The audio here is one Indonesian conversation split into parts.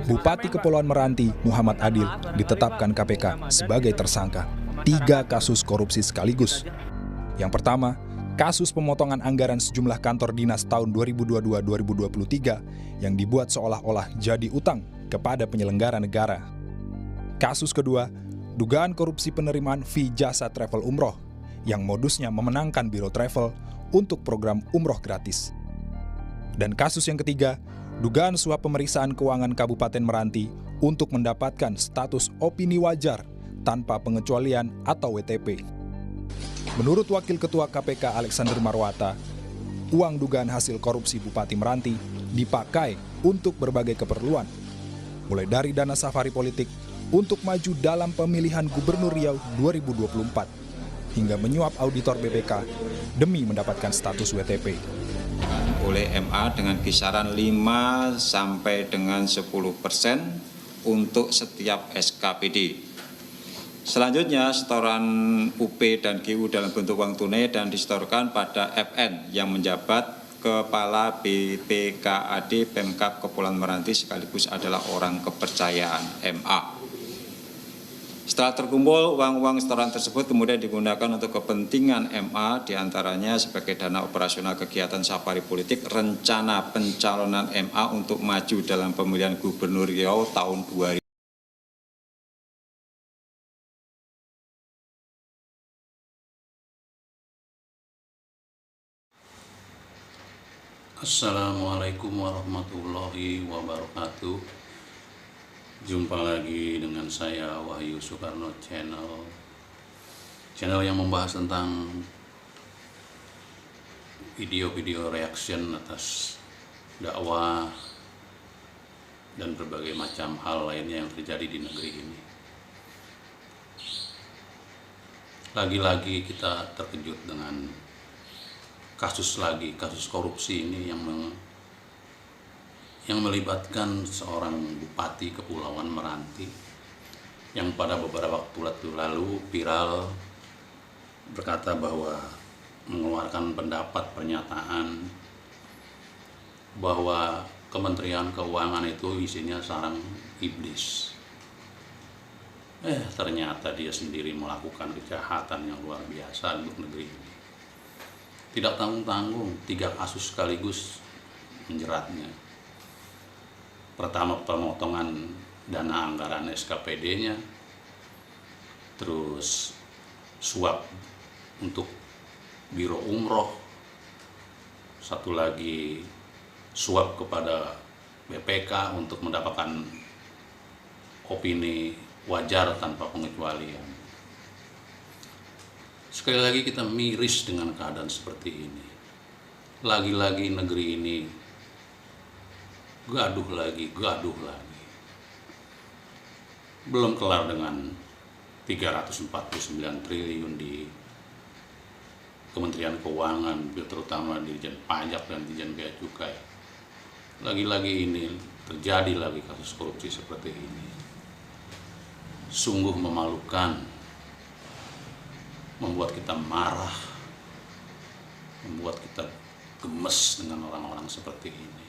Bupati Kepulauan Meranti, Muhammad Adil, ditetapkan KPK sebagai tersangka 3 kasus korupsi sekaligus. Yang pertama, kasus pemotongan anggaran sejumlah kantor dinas tahun 2022-2023 yang dibuat seolah-olah jadi utang kepada penyelenggara negara. Kasus kedua, dugaan korupsi penerimaan fee jasa travel umroh yang modusnya memenangkan biro travel untuk program umroh gratis. Dan kasus yang ketiga, dugaan suap pemeriksaan keuangan Kabupaten Meranti untuk mendapatkan status opini wajar tanpa pengecualian atau WTP. Menurut Wakil Ketua KPK Alexander Marwata, uang dugaan hasil korupsi Bupati Meranti dipakai untuk berbagai keperluan, mulai dari dana safari politik untuk maju dalam pemilihan Gubernur Riau 2024, hingga menyuap auditor BPK demi mendapatkan status WTP. Oleh MA dengan kisaran 5 sampai dengan 10% untuk setiap SKPD. Selanjutnya, setoran UP dan GU dalam bentuk uang tunai dan disetorkan pada FN yang menjabat Kepala BPKAD Pemkab Kepulauan Meranti sekaligus adalah orang kepercayaan MA. Setelah terkumpul, uang-uang setoran tersebut kemudian digunakan untuk kepentingan MA, diantaranya sebagai dana operasional kegiatan safari politik, rencana pencalonan MA untuk maju dalam pemilihan Gubernur Riau tahun 2000. Assalamualaikum warahmatullahi wabarakatuh. Jumpa lagi dengan saya Wahyu Soekarno channel yang membahas tentang video-video reaction atas dakwah dan berbagai macam hal lainnya yang terjadi di negeri ini. Lagi-lagi kita terkejut dengan kasus korupsi ini yang melibatkan seorang Bupati Kepulauan Meranti yang pada beberapa waktu lalu viral berkata bahwa mengeluarkan pendapat pernyataan bahwa Kementerian Keuangan itu isinya sarang iblis. Ternyata dia sendiri melakukan kejahatan yang luar biasa untuk negeri ini. Tidak tanggung-tanggung, 3 kasus sekaligus menjeratnya. Pertama, pemotongan dana anggaran SKPD-nya, terus suap untuk biro umroh, satu lagi suap kepada BPK untuk mendapatkan opini wajar tanpa pengecualian. Sekali lagi kita miris dengan keadaan seperti ini. Lagi-lagi negeri ini gaduh lagi. Belum kelar dengan 349 triliun di Kementerian Keuangan, terutama Dirjen Pajak dan Dirjen Bea Cukai. Lagi-lagi ini terjadi lagi kasus korupsi seperti ini. Sungguh memalukan, membuat kita marah, membuat kita gemes dengan orang-orang seperti ini.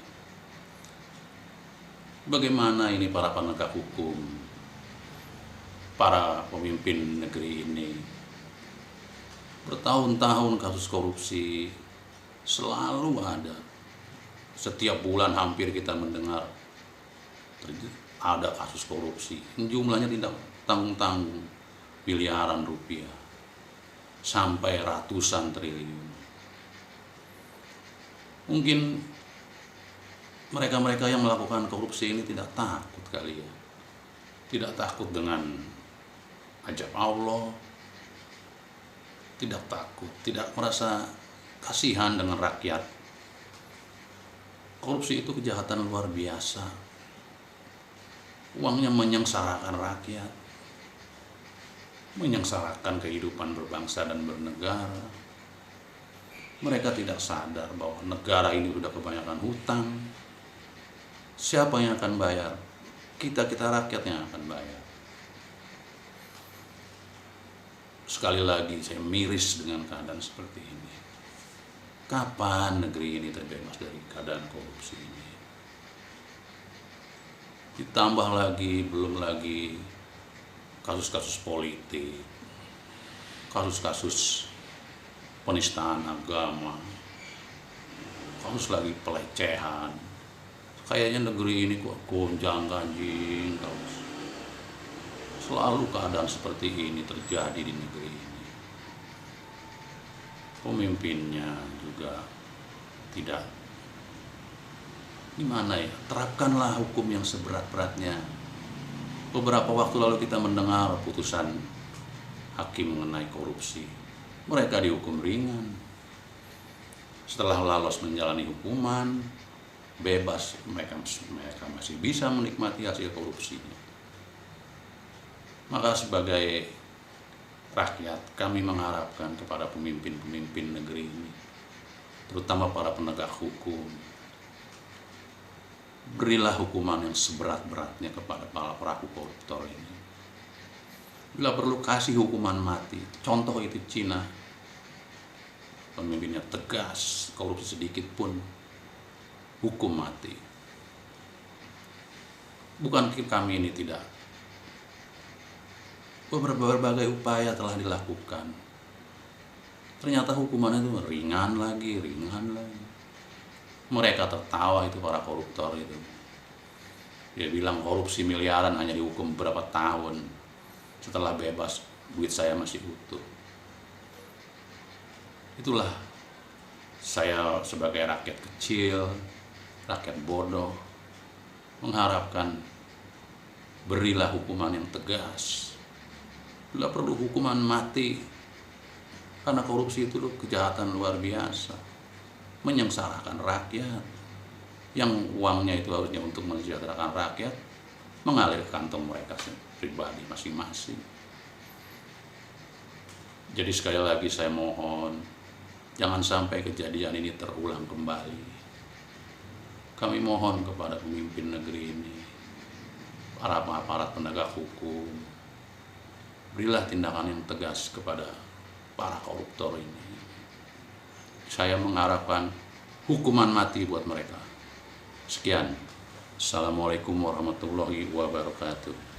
Bagaimana ini para penegak hukum, para pemimpin negeri ini, bertahun-tahun kasus korupsi selalu ada. Setiap bulan hampir kita mendengar ada kasus korupsi. Jumlahnya tidak tanggung-tanggung, miliaran rupiah, sampai ratusan triliun. Mungkin mereka-mereka yang melakukan korupsi ini tidak takut kali ya. Tidak takut dengan ajab Allah. Tidak takut, tidak merasa kasihan dengan rakyat. Korupsi itu kejahatan luar biasa. Uangnya menyengsarakan rakyat, menyengsarakan kehidupan berbangsa dan bernegara. Mereka tidak sadar bahwa negara ini sudah kebanyakan hutang. Siapa yang akan bayar? Kita rakyat yang akan bayar. Sekali lagi saya miris dengan keadaan seperti ini. Kapan negeri ini terbebas dari keadaan korupsi ini? Ditambah lagi, belum lagi kasus-kasus politik, kasus-kasus penistaan agama, kasus lagi pelecehan. Kayaknya negeri ini kok gonjang ganjing terus. Selalu keadaan seperti ini terjadi di negeri ini. Pemimpinnya juga tidak, gimana ya, terapkanlah hukum yang seberat-beratnya. Beberapa waktu lalu kita mendengar putusan hakim mengenai korupsi. Mereka dihukum ringan. Setelah lolos menjalani hukuman, bebas, mereka masih bisa menikmati hasil korupsinya. Maka sebagai rakyat, kami mengharapkan kepada pemimpin-pemimpin negeri ini, terutama para penegak hukum, berilah hukuman yang seberat-beratnya kepada para pelaku koruptor ini. Bila perlu kasih hukuman mati. Contoh itu Cina. Pemimpinnya tegas, korupsi sedikit pun hukum mati. Bukan kami ini tidak. Berbagai upaya telah dilakukan. Ternyata hukumannya itu ringan lagi. Mereka tertawa itu, para koruptor itu. Dia bilang korupsi miliaran hanya dihukum berapa tahun. Setelah bebas, duit saya masih utuh. Itulah saya sebagai rakyat kecil, rakyat bodoh, mengharapkan berilah hukuman yang tegas. Bila perlu hukuman mati, karena korupsi itu kejahatan luar biasa. Menyengsarakan rakyat, yang uangnya itu harusnya untuk mensejahterakan rakyat, mengalir ke kantong mereka pribadi masing-masing. Jadi sekali lagi saya mohon, jangan sampai kejadian ini terulang kembali. Kami mohon kepada pemimpin negeri ini, para aparat penegak hukum, berilah tindakan yang tegas kepada para koruptor ini. Saya mengharapkan hukuman mati buat mereka. Sekian. Assalamualaikum warahmatullahi wabarakatuh.